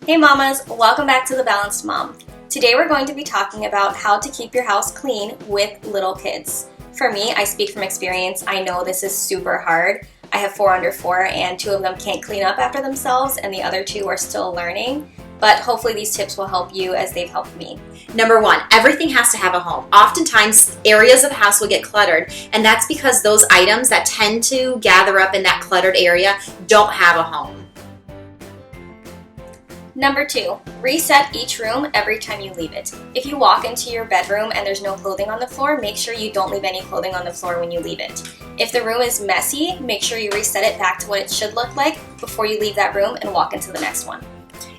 Hey mamas, welcome back to The Balanced Mom. Today we're going to be talking about how to keep your house clean with little kids. For me, I speak from experience. I know this is super hard. I have 4 under 4 and 2 of them can't clean up after themselves and the other 2 are still learning. But hopefully these tips will help you as they've helped me. Number 1, everything has to have a home. Oftentimes, areas of the house will get cluttered, and that's because those items that tend to gather up in that cluttered area don't have a home. Number 2, reset each room every time you leave it. If you walk into your bedroom and there's no clothing on the floor, make sure you don't leave any clothing on the floor when you leave it. If the room is messy, make sure you reset it back to what it should look like before you leave that room and walk into the next one.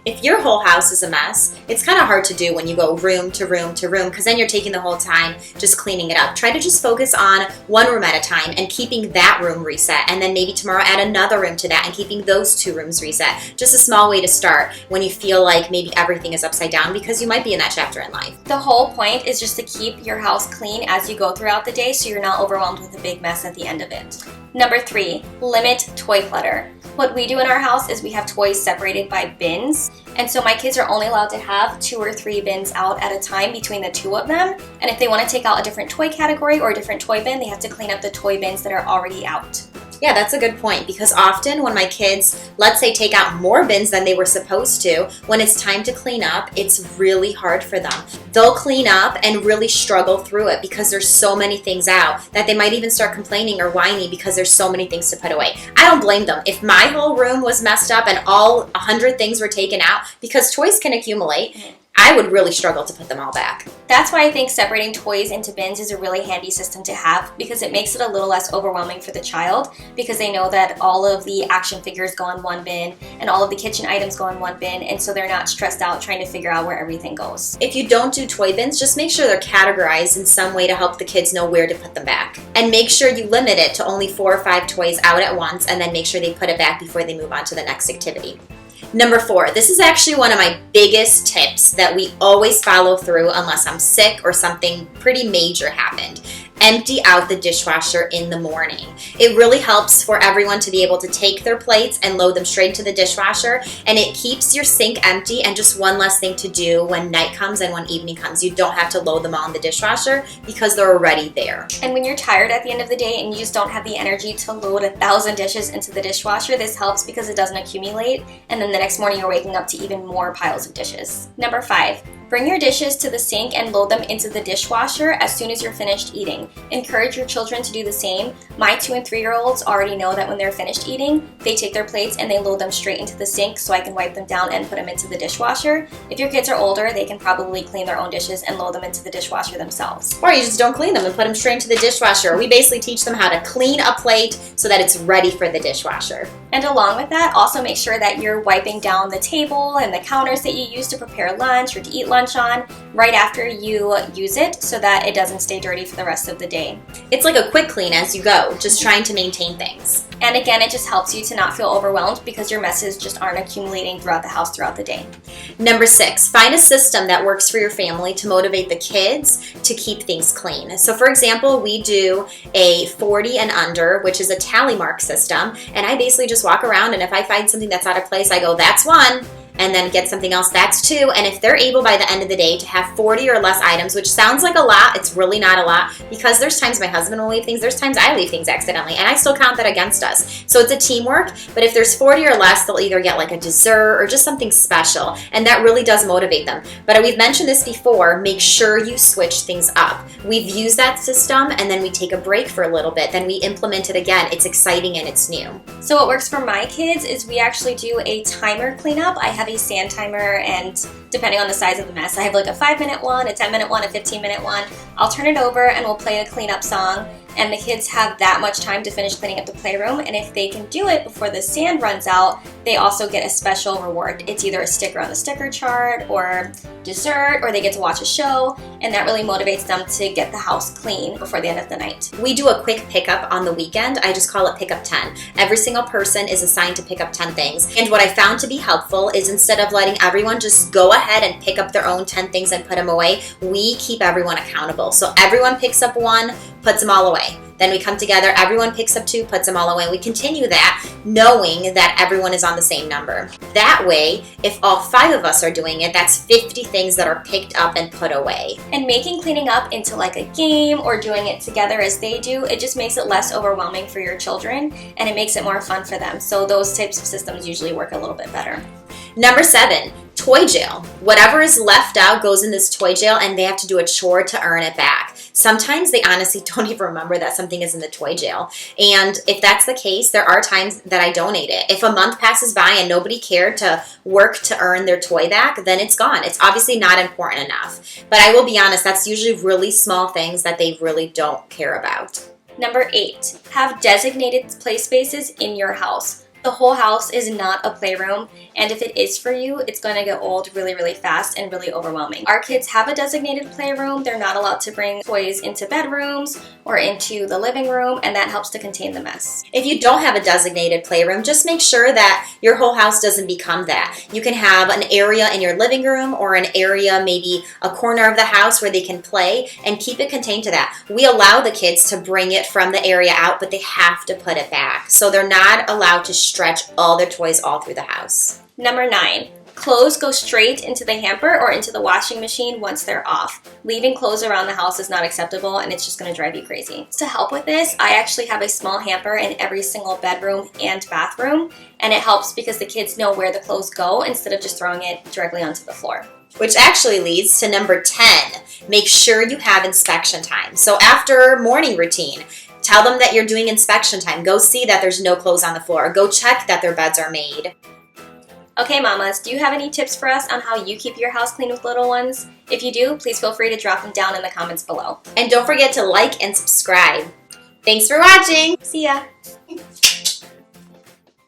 If your whole house is a mess, it's kind of hard to do when you go room to room to room because then you're taking the whole time just cleaning it up. Try to just focus on one room at a time and keeping that room reset, and then maybe tomorrow add another room to that and keeping those 2 rooms reset. Just a small way to start when you feel like maybe everything is upside down because you might be in that chapter in life. The whole point is just to keep your house clean as you go throughout the day so you're not overwhelmed with a big mess at the end of it. Number 3, limit toy clutter. What we do in our house is we have toys separated by bins, and so my kids are only allowed to have 2 or 3 bins out at a time between the 2 of them, and if they want to take out a different toy category or a different toy bin, they have to clean up the toy bins that are already out. Yeah, that's a good point because often when my kids, let's say, take out more bins than they were supposed to, when it's time to clean up, it's really hard for them. They'll clean up and really struggle through it because there's so many things out that they might even start complaining or whining because there's so many things to put away. I don't blame them. If my whole room was messed up and all 100 things were taken out, because toys can accumulate, I would really struggle to put them all back. That's why I think separating toys into bins is a really handy system to have because it makes it a little less overwhelming for the child because they know that all of the action figures go in one bin and all of the kitchen items go in one bin, and so they're not stressed out trying to figure out where everything goes. If you don't do toy bins, just make sure they're categorized in some way to help the kids know where to put them back. And make sure you limit it to only 4 or 5 toys out at once, and then make sure they put it back before they move on to the next activity. Number 4, this is actually one of my biggest tips that we always follow through unless I'm sick or something pretty major happened. Empty out the dishwasher in the morning. It really helps for everyone to be able to take their plates and load them straight into the dishwasher, and it keeps your sink empty and just one less thing to do when night comes and when evening comes. You don't have to load them all in the dishwasher because they're already there. And when you're tired at the end of the day and you just don't have the energy to load 1,000 dishes into the dishwasher, this helps because it doesn't accumulate, and then the next morning you're waking up to even more piles of dishes. Number 5, bring your dishes to the sink and load them into the dishwasher as soon as you're finished eating. Encourage your children to do the same. My 2 and 3-year-olds already know that when they're finished eating, they take their plates and they load them straight into the sink so I can wipe them down and put them into the dishwasher. If your kids are older, they can probably clean their own dishes and load them into the dishwasher themselves. Or you just don't clean them and put them straight into the dishwasher. We basically teach them how to clean a plate so that it's ready for the dishwasher. And along with that, also make sure that you're wiping down the table and the counters that you use to prepare lunch or to eat lunch on right after you use it so that it doesn't stay dirty for the rest of the day. It's like a quick clean as you go, just trying to maintain things. And again, it just helps you to not feel overwhelmed because your messes just aren't accumulating throughout the house throughout the day. Number 6, find a system that works for your family to motivate the kids to keep things clean. So for example, we do a 40 and under, which is a tally mark system, and I basically just walk around, and if I find something that's out of place, I go, that's 1. And then get something else, that's 2. And if they're able by the end of the day to have 40 or less items, which sounds like a lot, it's really not a lot because there's times my husband will leave things, there's times I leave things accidentally, and I still count that against us. So it's a teamwork, but if there's 40 or less, they'll either get like a dessert or just something special, and that really does motivate them. But we've mentioned this before, make sure you switch things up. We've used that system, and then we take a break for a little bit, then we implement it again. It's exciting and it's new. So what works for my kids is we actually do a timer cleanup. I have a sand timer, and depending on the size of the mess, I have like a 5-minute one, a 10-minute one, a 15-minute one. I'll turn it over and we'll play a cleanup song, and the kids have that much time to finish cleaning up the playroom, and if they can do it before the sand runs out, they also get a special reward. It's either a sticker on the sticker chart or dessert, or they get to watch a show, and that really motivates them to get the house clean before the end of the night. We do a quick pickup on the weekend. I just call it pickup 10. Every single person is assigned to pick up 10 things, and what I found to be helpful is instead of letting everyone just go ahead and pick up their own 10 things and put them away, we keep everyone accountable. So everyone picks up 1, puts them all away. Then we come together, everyone picks up 2, puts them all away. We continue that knowing that everyone is on the same number. That way, if all 5 of us are doing it, that's 50 things that are picked up and put away. And making cleaning up into like a game or doing it together as they do, it just makes it less overwhelming for your children and it makes it more fun for them. So those types of systems usually work a little bit better. Number 7, toy jail. Whatever is left out goes in this toy jail and they have to do a chore to earn it back. Sometimes they honestly don't even remember that something is in the toy jail. And if that's the case, there are times that I donate it. If a month passes by and nobody cared to work to earn their toy back, then it's gone. It's obviously not important enough. But I will be honest, that's usually really small things that they really don't care about. Number 8, have designated play spaces in your house. The whole house is not a playroom, and if it is for you, it's going to get old really, really fast and really overwhelming. Our kids have a designated playroom. They're not allowed to bring toys into bedrooms or into the living room, and that helps to contain the mess. If you don't have a designated playroom, just make sure that your whole house doesn't become that. You can have an area in your living room or an area, maybe a corner of the house where they can play, and keep it contained to that. We allow the kids to bring it from the area out, but they have to put it back. So they're not allowed to stretch all their toys all through the house. Number 9, clothes go straight into the hamper or into the washing machine once they're off. Leaving clothes around the house is not acceptable and it's just going to drive you crazy. To help with this, I actually have a small hamper in every single bedroom and bathroom, and it helps because the kids know where the clothes go instead of just throwing it directly onto the floor. Which actually leads to number 10, make sure you have inspection time. So after morning routine, tell them that you're doing inspection time. Go see that there's no clothes on the floor. Go check that their beds are made. Okay, mamas, do you have any tips for us on how you keep your house clean with little ones? If you do, please feel free to drop them down in the comments below. And don't forget to like and subscribe. Thanks for watching. See ya!